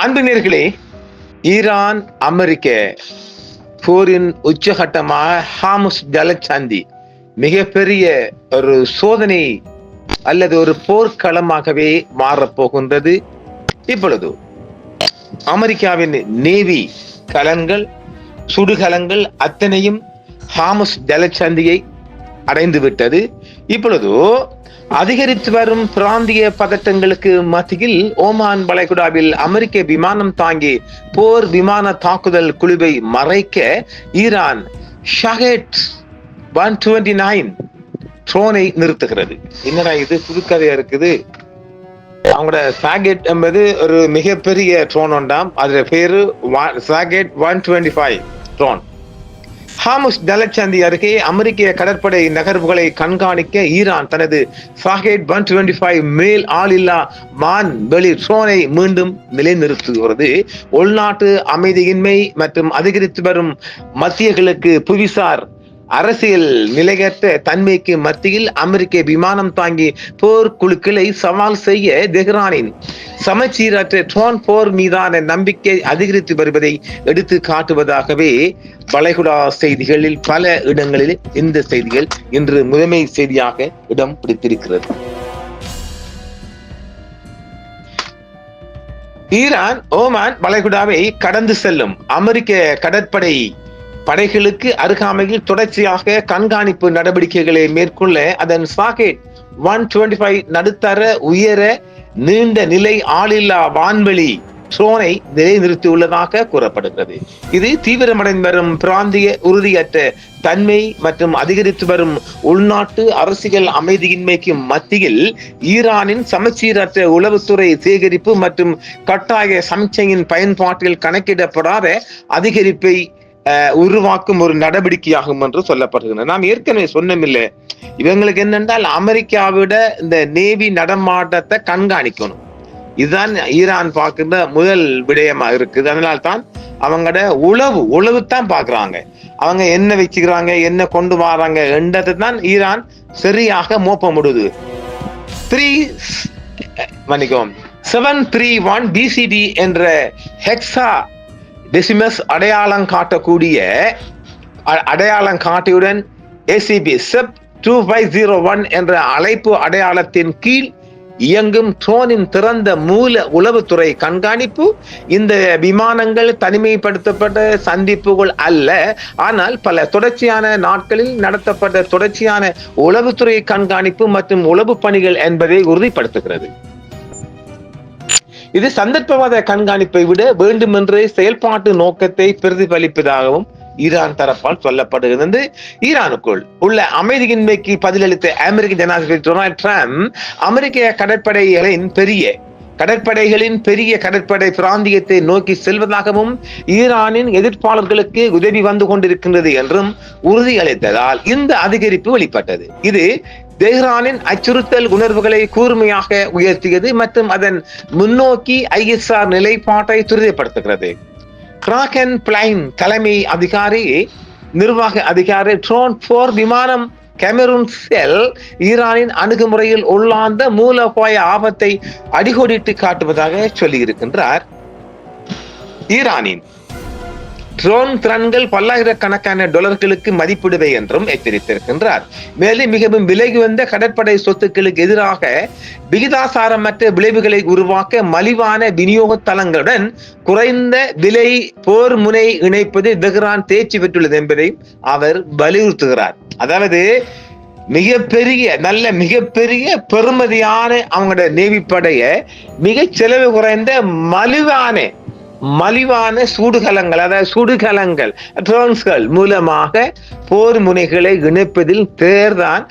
அன்பினர்களே, Iran அமெரிக்க போரின் உச்சகட்டமாக Hormuz ஜலசந்தி மிகப்பெரிய ஒரு சோதனை அல்லது ஒரு போர்க்களமாகவே மாறப்போகின்றது. இப்பொழுது அமெரிக்காவின் நேவி கலன்கள், சுடுகலங்கள் அத்தனையும் ஹார்முஸ் ஜலசந்தியை அடைந்து விட்டது. இப்பொழுது அதிகரித்து வரும் பிராந்திய பதட்டங்களுக்கு மத்தியில் ஓமான் வளைகுடாவில் அமெரிக்க விமானம் தாங்கி போர் விமான தாக்குதல் குழுவை மறைக்க ஈரான் ஷாஹெட் 129 ட்ரோனை நிறுத்துகிறது. என்னடா இது புதுக்கதையா இருக்குது. அவங்களோட சாகெட் என்பது ஒரு மிகப்பெரிய ட்ரோன் உண்டாம். அதுல பேரு சாகெட் 125 ட்ரோன். ஹார்முஸ் ஜலசந்தி அருகே அமெரிக்க கடற்படை நகர்வுகளை கண்காணிக்க ஈரான் தனது சாகெட் 125 மேல் ஆளில்லா வான்வெளி ட்ரோனை மீண்டும் நிலைநிறுத்துகிறது. உள்நாட்டு அமைதியின்மை மற்றும் அதிகரித்து வரும் மத்திய கிழக்கு புவிசார் அரசியல் நிலையற்ற தன்மைக்கு மத்தியில் அமெரிக்க விமானம் தாங்கி போர் குழுக்களை சவால் செய்ய தெஹ்ரானின் சமச்சீரற்ற ட்ரோன் போர் மீதான நம்பிக்கை அதிகரித்து வருவதை எடுத்து காட்டுவதாகவே வளைகுடா செய்திகளில் பல இடங்களில் இந்த செய்திகள் இன்று முதன்மை செய்தியாக இடம் பிடித்திருக்கிறது. ஈரான் ஓமான் வளைகுடாவை கடந்து செல்லும் அமெரிக்க கடற்படை படைகளுக்கு அருகாமையில் தொடர்ச்சியாக கண்காணிப்பு நடவடிக்கைகளை மேற்கொள்ள அதன் சாகெட் 125 நடுத்தர உயர நீண்ட நிலை ஆளில்லா வான்வெளி ட்ரோனை நிலைநிறுத்தியுள்ளதாக கூறப்படுகிறது. இது தீவிரமடைந்து வரும் பிராந்திய உறுதியற்ற தன்மை மற்றும் அதிகரித்து வரும் உள்நாட்டு அரசியல் அமைதியின்மைக்கு மத்தியில் ஈரானின் சமச்சீரற்ற உளவுத்துறை சேகரிப்பு மற்றும் கட்டாய சமிச்சையின் பயன்பாட்டில் கணக்கிடப்படாத அதிகரிப்பை உருவாக்கும் ஒரு நடவடிக்கையாகும் என்று சொல்லப்படுகிறது. நாம் ஏற்கனவே சொன்னமில்லை, இவங்களுக்கு என்னென்றால் அமெரிக்காவிட இந்த நேவி நடமாட்டத்தை கண்காணிக்கணும். இதுதான் ஈரான் பார்க்கின்ற முதல் விடயமா இருக்குது. அதனால தான் அவங்களோட உளவு தான் பாக்குறாங்க. அவங்க என்ன வச்சுக்கிறாங்க, என்ன கொண்டு வராங்க என்றது தான் ஈரான் சரியாக மோப்ப முடியுது. 731 BCD என்ற ஹெக்ஸா டெசிமஸ் அடையாளம் காட்டியுடன் ACB SEP 2501 என்ற அழைப்பு அடையாளத்தின் கீழ் இயங்கும் ட்ரோனின் திறந்த மூல உளவுத்துறை கண்காணிப்பு. இந்த விமானங்கள் தனிமைப்படுத்தப்பட்ட சந்திப்புகள் அல்ல, ஆனால் பல தொடர்ச்சியான நாட்களில் நடத்தப்பட்ட தொடர்ச்சியான உளவுத்துறை கண்காணிப்பு மற்றும் உளவு பணிகள் என்பதை உறுதிப்படுத்துகிறது. இது சந்தர்ப்பவாத கண்காணிப்பை விட வேண்டுமென்றே செயல்பாட்டு நோக்கத்தை பிரதிபலிப்பதாகவும் ஈரான் தரப்பால் சொல்லப்படுகிறது. ஈரானுக்குள் உள்ள அமைதியின்மைக்கு பதிலளித்த அமெரிக்க ஜனாதிபதி டொனால்ட் ட்ரம்ப் அமெரிக்க கடற்படைகளின் பெரிய கடற்படை பிராந்தியத்தை நோக்கி செல்வதாகவும் ஈரானின் எதிர்ப்பாளர்களுக்கு உதவி வந்து கொண்டிருக்கின்றது என்றும் உறுதியளித்ததால் இந்த அதிகரிப்பு வெளிப்பட்டது. இது தெஹ்ரானின் அச்சுறுத்தல் உணர்வுகளை கூர்மையாக உயர்த்தியது மற்றும் அதன் முன்னோக்கி ISR நிலைப்பாட்டை துரிதப்படுத்துகிறது. கிராக்கன் பிளைன் தலைமை நிர்வாக அதிகாரி ட்ரோன் போர் விமானம் கேமரூன் செல் ஈரானின் அணுகுமுறையில் உள்ளார்ந்த மூலோபாய ஆபத்தை அடிகோடிட்டு காட்டுவதாக சொல்லியிருக்கின்றார். ஈரானின் ட்ரோன் திறன்கள் பல்லாயிரக்கணக்கான டாலர்களுக்கு மதிப்பிடுவை என்றும் எச்சரித்திருக்கின்றார். மேலும் மிகவும் விலகி வந்த கடற்படை சொத்துக்களுக்கு எதிராக விகிதாசாரமற்ற விளைவுகளை உருவாக்க மலிவான விநியோக தளங்களுடன் குறைந்த விலை போர் முனை இணைப்பது தெஹ்ரான் தேர்ச்சி பெற்றுள்ளது என்பதை அவர் வலியுறுத்துகிறார். அதாவது மிகப்பெரிய பெருமதியான அவங்களோட நேவி படைய மிக செலவு குறைந்த மலிவான சுடுகலங்கள் ட்ரோன்ஸ்கள் மூலமாக போர் முனைகளை இணைப்பதில் தெஹ்ரான்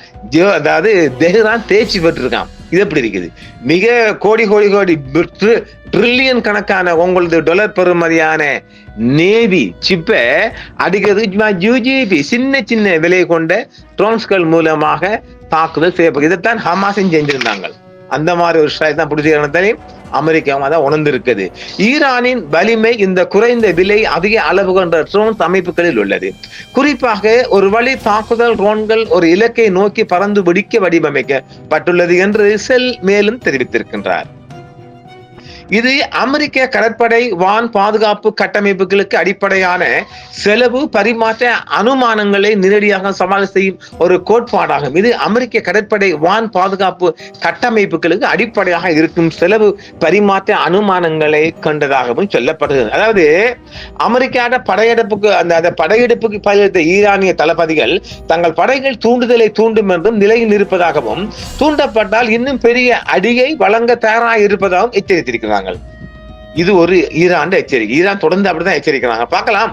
தேர்ச்சி பெற்றிருக்கான். இது எப்படி இருக்குது? மிக கோடி ட்ரில்லியன் கணக்கான உங்களது டாலர் பெறுமதியான நேவி சிப்பை அடிக்கிறது சின்ன விலை கொண்ட ட்ரோன்ஸ்கள் மூலமாக தாக்குதல் செய்யப்படுகிறது. இதைத்தான் ஹமாஸும் செஞ்சிருந்தாங்க. அந்த மாதிரி ஒரு ஸ்ட்ரைக் தான் பிடிச்சிருந்தாலும் அமெரிக்காவும் அதை உணர்ந்திருக்குது. ஈரானின் வலிமை இந்த குறைந்த விலை அதிக அளவு கொண்ட ட்ரோன்ஸ் அமைப்புகளில் உள்ளது. குறிப்பாக ஒரு வழி தாக்குதல் ட்ரோன்கள் ஒரு இலக்கை நோக்கி பறந்து பிடிக்க வடிவமைக்கப்பட்டுள்ளது என்று செல் மேலும் தெரிவித்திருக்கின்றார். இது அமெரிக்க கடற்படை வான் பாதுகாப்பு கட்டமைப்புகளுக்கு அடிப்படையான செலவு பரிமாற்ற அனுமானங்களை நேரடியாக சவால் செய்யும் ஒரு கோட்பாடாகும். இது அமெரிக்க கடற்படை வான் பாதுகாப்பு கட்டமைப்புகளுக்கு அடிப்படையாக இருக்கும் செலவு பரிமாற்ற அனுமானங்களை கொண்டதாகவும் சொல்லப்படுகிறது. அதாவது அமெரிக்கான படையெடுப்புக்கு பயிலத்த ஈரானிய தளபதிகள் தங்கள் படைகள் தூண்டுதலை தூண்டும் என்றும் நிலையில் இருப்பதாகவும், தூண்டப்பட்டால் இன்னும் பெரிய அடியை வழங்க தயாராக இருப்பதாகவும் எச்சரித்திருக்கிறார்கள். இது ஒரு ஈரான் எச்சரிக்கை. ஈரான் தொடர்ந்து அப்படிதான் எச்சரிக்கிறாங்க. பார்க்கலாம்.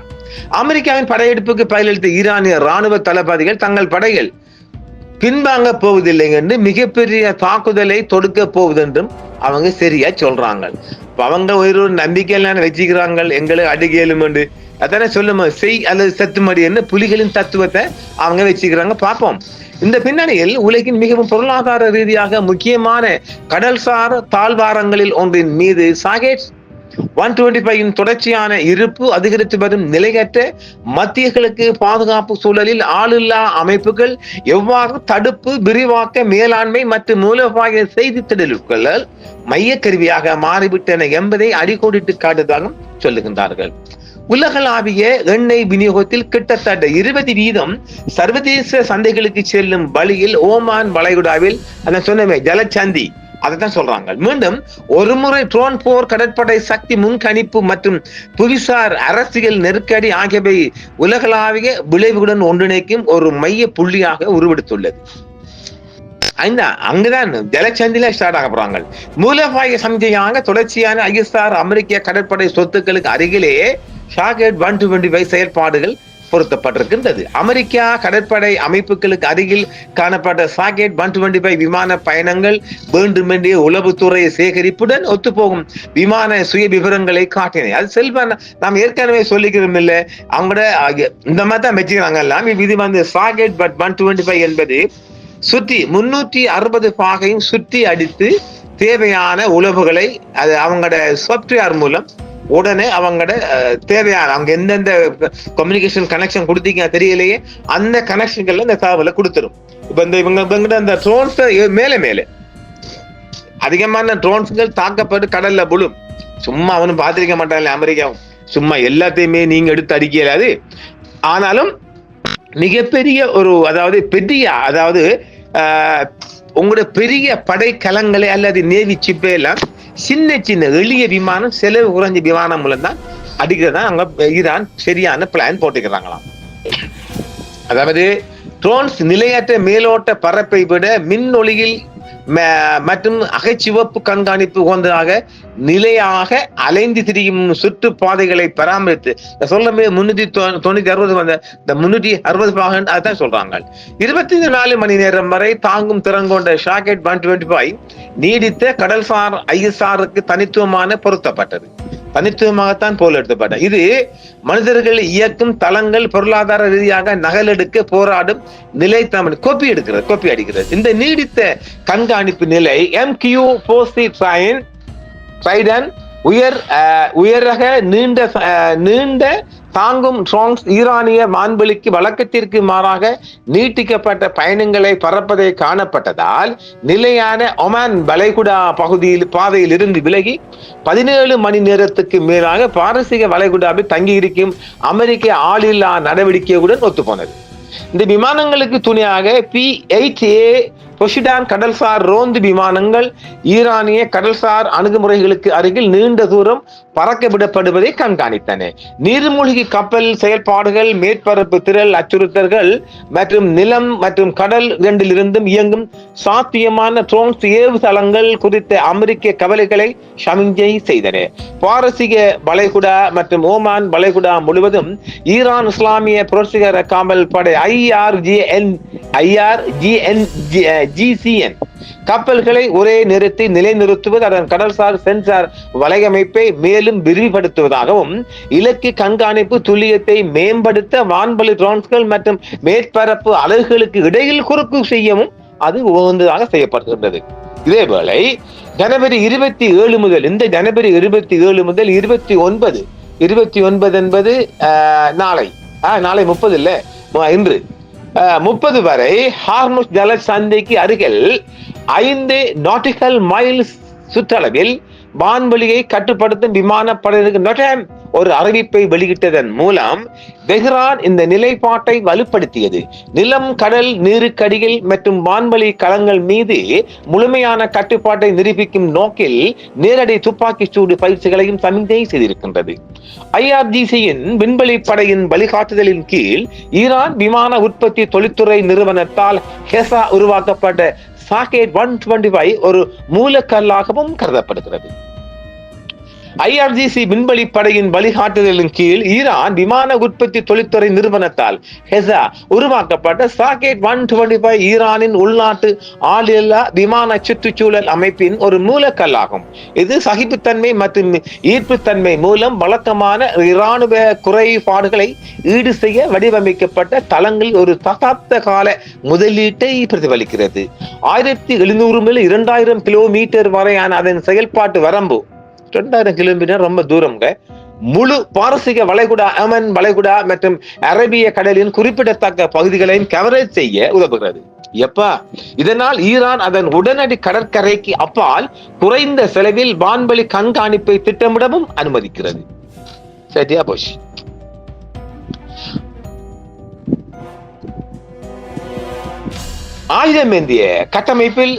அமெரிக்காவின் படையெடுப்புக்கு பயிலளித்த ஈரானிய ராணுவ தளபதிகள் தங்கள் படைகள் பின்வாங்க போவதில்லை என்று மிகப்பெரிய தாக்குதலை தொடுக்க போகுது என்றும் அவங்க சரியா சொல்றாங்க. அவங்க ஒரு நம்பிக்கையிலான வச்சுக்கிறாங்க, எங்களை அடிக்கலும் என்று. அதானே சொல்லுமா, செய் அல்லது சத்துமடி என்று புலிகளின் தத்துவத்தை அவங்க வச்சுக்கிறாங்க. பார்ப்போம். இந்த பின்னணியில் உலகின் மிகவும் பொருளாதார ரீதியாக முக்கியமான கடல்சார் தாழ்வாரங்களில் ஒன்றின் மீது சாகேட் 125 தொடர்ச்சியான இருப்பு அதிகரித்து வரும் நிலையற்ற மத்திய கிழக்கு பாதுகாப்பு சூழலில் ஆளில்லா அமைப்புகள் எவ்வாறு தடுப்பு, விரிவாக்க, மேலாண்மை மற்றும் மூலோபாய செய்தி திடல்கள் மைய கருவியாக மாறிவிட்டன என்பதை அடிக்கோடிட்டு காட்டுவதாகவும் சொல்லுகின்றார்கள். உலகளாவிய எண்ணெய் விநியோகத்தில் கிட்டத்தட்ட 20% சர்வதேச சந்தைகளுக்கு செல்லும் வழியில் ஓமான் வளைகுடாவில் அதான் சொன்னமே ஜலச்சந்தி, அதைத்தான் சொல்றாங்க. மீண்டும் ஒருமுறை ட்ரோன் போர், கடற்படை சக்தி முன்கணிப்பு மற்றும் புவிசார் அரசியல் நெருக்கடி ஆகியவை உலகளாவிய விளைவுடன் ஒன்றிணைக்கும் ஒரு மைய புள்ளியாக உருவெடுத்துள்ளது. அங்குதான் ஜலச்சந்தில ஸ்டார்ட் ஆக போறாங்க. மூலபாய சந்தையாக தொடர்ச்சியான ISR அமெரிக்க கடற்படை சொத்துக்களுக்கு அருகிலேயே ஷாகேட் 125 செயல்பாடுகள் பொருத்தப்பட்டிருக்கின்றது. அமெரிக்கா கடற்படை அமைப்புகளுக்கு அருகில் காணப்பட்ட சாகேட் 125 விமான பயணங்கள் வேண்டுமென்றே உளவுத்துறை சேகரிப்புடன் ஒத்துப்போகும் விமான சுய விவரங்களை காட்டின. அது செல்வ நாம் ஏற்கனவே சொல்லிக்கிறோம் இல்ல, அவங்களோட இந்த மாதிரி தான் வச்சுக்கிறாங்க எல்லாம். இது சாகேட் 125 என்பது சுற்றி 360 பாகையும் சுற்றி அடித்து தேவையான உளவுகளை அது அவங்களோட சாப்ட்வேர் மூலம் உடனே அவங்களோட தேவையான அவங்க எந்தெந்த கம்யூனிகேஷன் கனெக்ஷன் கொடுத்தீங்க தெரியலையே அந்த கனெக்ஷன்கள்ல இந்த தகவலை கொடுத்துரும். இப்ப இவங்க அந்த ட்ரோன்ஸ் மேலே அதிகமான ட்ரோன்ஸ்கள் தாக்கப்பட்டு கடல்ல புழும். சும்மா அவனும் பார்த்திருக்க மாட்டாங்க. அமெரிக்காவும் சும்மா எல்லாத்தையுமே நீங்க எடுத்து அடிக்கலாது. ஆனாலும் மிகப்பெரிய ஒரு உங்களுடைய பெரிய படைக்கலங்களை அல்லது நேவி சிப்பை எல்லாம் சின்ன சின்ன எளிய விமானம், செலவு குறைஞ்ச விமானம் மூலம் தான் அடிக்கிறதா அங்க ஈரான் சரியான பிளான் போட்டுக்கிறாங்களாம். அதாவது ட்ரோன்ஸ் நிலையற்ற மேலோட்ட பரப்பை விட மின்னொளியில் மற்றும் அகைச்சிவப்பு கண்காணிப்பு போன்றதாக நிலையாக அலைந்து திரியும் சுற்றுப்பாதைகளை பராமரித்து சொல்லுமே 390-60 வந்த இந்த 360 அதான் சொல்றாங்க. 24 மணி நேரம் வரை தாங்கும் திறன் கொண்ட ஷாகேட் 125 நீடித்த கடல்சார் ISRக்கு தனித்துவமான பொருத்தப்பட்டது. தனித்துவமாகத்தான் போல் எடுத்தப்பட்ட இது மனிதர்கள் இயக்கும் தளங்கள் பொருளாதார ரீதியாக நகலெடுக்க போராடும் நிலை தமிழ் கோப்பி அடிக்கிறது. இந்த நீடித்த கண்காணிப்பு நிலை MQ-4C ட்ரைடன் உயரக நீண்ட தாங்கும் ட்ரோன்ஸ் ஈரானிய வான்வெளிக்கு வழக்கத்திற்கு மாறாக நீட்டிக்கப்பட்ட பயணங்களை பறப்பதை காணப்பட்டதால் நிலையான ஒமான் வளைகுடா பாதையில் இருந்து விலகி 17 மணி நேரத்துக்கு மேலாக பாரசீக வளைகுடாவில் தங்கியிருக்கும் அமெரிக்க ஆளில்லா நடவடிக்கையுடன் ஒத்துப்போனது. இந்த விமானங்களுக்கு துணையாக P-8A பொசிடான் கடல்சார் ரோந்து விமானங்கள் ஈரானிய கடல்சார் அணுகுமுறைகளுக்கு அருகில் நீண்ட தூரம் பறக்க விடப்படுவதை கண்காணித்தன. நீர்மூழ்கி கப்பல் செயல்பாடுகள், மேற்பரப்பு திரள் அச்சுறுத்தல்கள் மற்றும் நிலம் மற்றும் கடல் இரண்டிலிருந்தும் இயங்கும் சாத்தியமான ட்ரோன்ஸ் ஏவுதளங்கள் குறித்த அமெரிக்க கவலைகளை சமிஞ்சை செய்தன. பாரசீக வளைகுடா மற்றும் ஓமான் வளைகுடா முழுவதும் ஈரான் இஸ்லாமிய புரட்சிகர காவல் படை IRGCN கப்பல்களை ஒரே நேரத்தில் நிலைநிறுத்துவது, அதன் கடல்சார் சென்சார் வலையமைப்பை மேலும் விரிவுபடுத்துவதாகவும், இலக்கு கண்காணிப்பு துல்லியத்தை மேம்படுத்த வான்வழி ட்ரோன்ஸ்கள் மற்றும் மேற்பரப்பு அலகுகளுக்கு இடையில் குறுக்கு செய்யவும் அது உகந்ததாக செய்யப்படுகின்றது. இதேவேளை ஜனவரி 27 முதல் 29 என்பது நாளை 30 இல்ல இன்று 30 வரை ஹார்முஸ் ஜல சந்தைக்கு அருகில் 5 நாட்டிக்கல் மைல்ஸ் சுற்றளவில் வான்வெளியை கட்டுப்படுத்தும் விமானப்படையினருக்கு ஒரு அறிவிப்பை வெளியிட்டதன் மூலம் தெஹ்ரான் இந்த நிலைப்பாட்டை வலுப்படுத்தியது. நிலம், கடல், நீருக்கடியில் மற்றும் வான்வெளி களங்கள் மீது முழுமையான கட்டுப்பாட்டை நிரூபிக்கும் நோக்கில் நேரடி துப்பாக்கி சூடு பயிற்சிகளையும் சமிக்ஞை செய்திருக்கின்றது. IRGC-யின் விண்வெளி படையின் வழிகாட்டுதலின் கீழ் ஈரான் விமான உற்பத்தி தொழில்துறை நிறுவனத்தால் ஹெசா உருவாக்கப்பட்ட சாகேட் 125 ஒரு மூலக்கல்லாகவும் கருதப்படுகிறது. IRGC விண்வெளி படையின் வழிகாட்டுதலின் கீழ் ஈரான் விமான உற்பத்தி தொழில்துறை நிறுவனத்தால் ஹெசா உருவாக்கப்பட்ட சாகேட் 125 ஈரானின் உள்நாட்டு ஆளில்லா விமான சுற்றுச்சூழல் அமைப்பின் ஒரு மூலக்கல்லாகும். இது சகிப்புத்தன்மை மற்றும் ஈர்ப்புத்தன்மை மூலம் வழக்கமான இராணுவ குறைபாடுகளை ஈடு செய்ய வடிவமைக்கப்பட்ட தளங்களில் ஒரு தசாப்த கால முதலீட்டை பிரதிபலிக்கிறது. 1700 முதல் 2000 கிலோமீட்டர் வரையான அதன் செயல்பாட்டு வரம்பு 2000 கிலோமீட்டர் ரொம்ப தூரம்ங்க. முழு பாரசீக வளைகுடா, அமன் வளைகுடா மற்றும் அரேபிய கடலின் குறிப்பிடத்தக்க பகுதிகளையும் கவரேஜ் செய்ய உதவுகிறது. இதனால் ஈரான் அதன் உடனடி கடற்கரைக்கு அப்பால் குறைந்த செலவில் வான்வெளி கண்காணிப்பை திட்டமிடவும் அனுமதிக்கிறது. சரியா போச்சு. ஆயுதமேந்திய கட்டமைப்பில்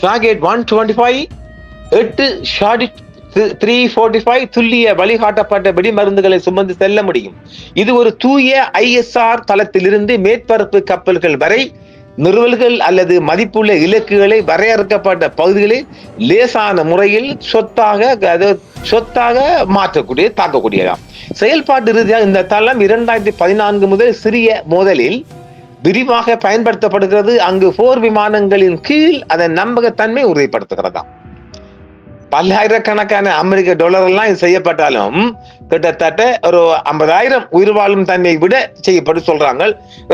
சாகேட் 125 8 ஷாடிட் 345 துல்லிய வழிகாட்டப்பட்ட வெடிமருந்துகளை சுமந்து செல்ல முடியும். இது ஒரு தூய ISR தளத்திலிருந்து மேற்பரப்பு கப்பல்கள் வரை நிறுவல்கள் அல்லது மதிப்புள்ள இலக்குகளை வரையறுக்கப்பட்ட பகுதிகளில் லேசான முறையில் சொத்தாக மாற்றக்கூடிய தாக்கக்கூடியதாம். செயல்பாட்டு ரீதியாக இந்த தளம் 2014 முதல் சிறிய மோதலில் விரிவாக பயன்படுத்தப்படுகிறது. அங்கு போர் விமானங்களின் கீழ் அதன் நம்பகத்தன்மை உறுதிப்படுத்துகிறதாம். பல்லாயிரக்கணக்கான அமெரிக்க டாலர் எல்லாம் இது செய்யப்பட்டாலும் கிட்டத்தட்ட ஒரு 50,000 உயிர் வாழும் தன்மை விட செய்யப்பட்டு சொல்றாங்க.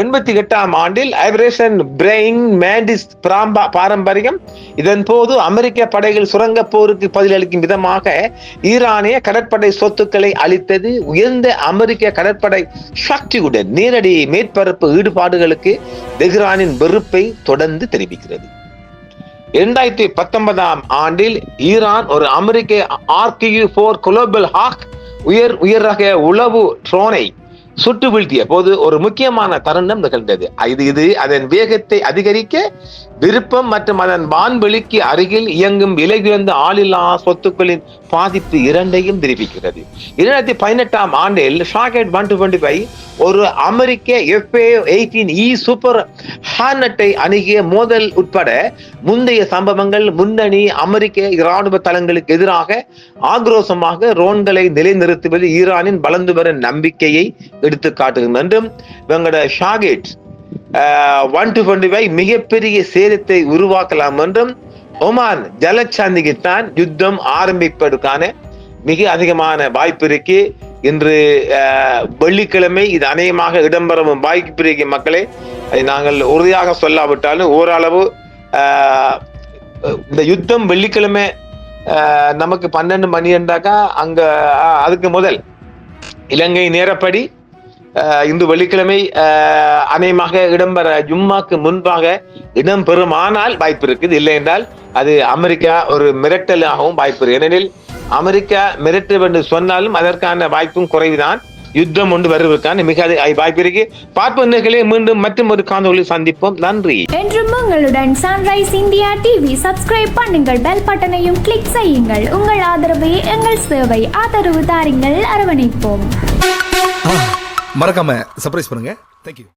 88ஆம் ஆண்டில் ஆபரேஷன் பிரெயின் மேண்டிஸ் பாரம்பரியம். இதன் போது அமெரிக்க படைகள் சுரங்க போருக்கு பதிலளிக்கும் விதமாக ஈரானிய கடற்படை சொத்துக்களை அளித்தது. உயர்ந்த அமெரிக்க கடற்படை சக்தியுடன் நேரடி மேற்பரப்பு ஈடுபாடுகளுக்கு தெஹ்ரானின் வெறுப்பை தொடர்ந்து தெரிவிக்கிறது. 2019ஆம் ஆண்டில் ஈரான் ஒரு அமெரிக்க RQ-4 குளோபல் ஹாக் உயர் ரக உளவு ட்ரோனை சுட்டு வீழ்த்திய போது ஒரு முக்கியமான தருணம் நிகழ்ந்தது. இது அதன் வேகத்தை அதிகரிக்க விருப்பம் மற்றும் அதன் வான்வெளிக்கு அருகில் இயங்கும் விலையுயர்ந்த ஆளில்லா சொத்துக்களின் பாதிப்பு இரண்டையும் தெரிவிக்கிறது. 2018ஆம் ஆண்டில் சாகேட் 125 ஒரு அமெரிக்க FA-18E சூப்பர் ஹார்னட்டை அணுகிய மோதல் உட்பட முந்தைய சம்பவங்கள் முன்னணி அமெரிக்க இராணுவ தளங்களுக்கு எதிராக ஆக்ரோஷமாக ரோன்களை நிலைநிறுத்துவது ஈரானின் வளர்ந்து வரும் நம்பிக்கையை எடுத்து காட்டுகிறது என்றும் இவங்களோட சாகேட் 125 மிகப்பெரிய சேதத்தை உருவாக்கலாம் என்றும் ஒமான் ஜலச்சந்திக்குத்தான் யுத்தம் ஆரம்பிப்பதற்கான மிக அதிகமான வாய்ப்பு இருக்கு. இன்று வெள்ளிக்கிழமை இது அநேகமாக இடம்பெறவும் வாய்ப்பு இருக்கு. மக்களே, நாங்கள் உறுதியாக சொல்லாவிட்டாலும் ஓரளவு இந்த யுத்தம் வெள்ளிக்கிழமை நமக்கு 12 மணி என்றாக்கா அங்க அதுக்கு முதல் இலங்கை நேரப்படி இன்று வெள்ளிக்கிழமை அநேகமாக இடம்பெற ஜும்மாக்கு முன்பாக இடம்பெறுமானால் வாய்ப்பு இருக்குது. இல்லை என்றால் அது அமெரிக்கா ஒரு மிரட்டலாகவும் வாய்ப்பு இருக்கு. ஏனெனில் அமெரிக்கா மிரட்டு என்று சொன்னாலும் அதற்கான வாய்ப்பும் குறைவுதான். யுத்தம் ஒன்று வருவதற்கான மிக வாய்ப்பு இருக்கு. பார்ப்பவர்களே, மீண்டும் மற்றும் ஒரு காணொளி சந்திப்போம். நன்றி. என்றும் உங்களுடன் சன்ரைஸ் இந்தியா டிவி சப்ஸ்கிரைப் பண்ணுங்கள், பெல் பட்டனையும் கிளிக் செய்யுங்கள். உங்கள் ஆதரவை எங்கள் சேவை. ஆதரவு தாருங்கள், அரவணைப்போம். மறக்காம சர்ப்ரைஸ் பண்ணுங்க. தேங்க்யூ.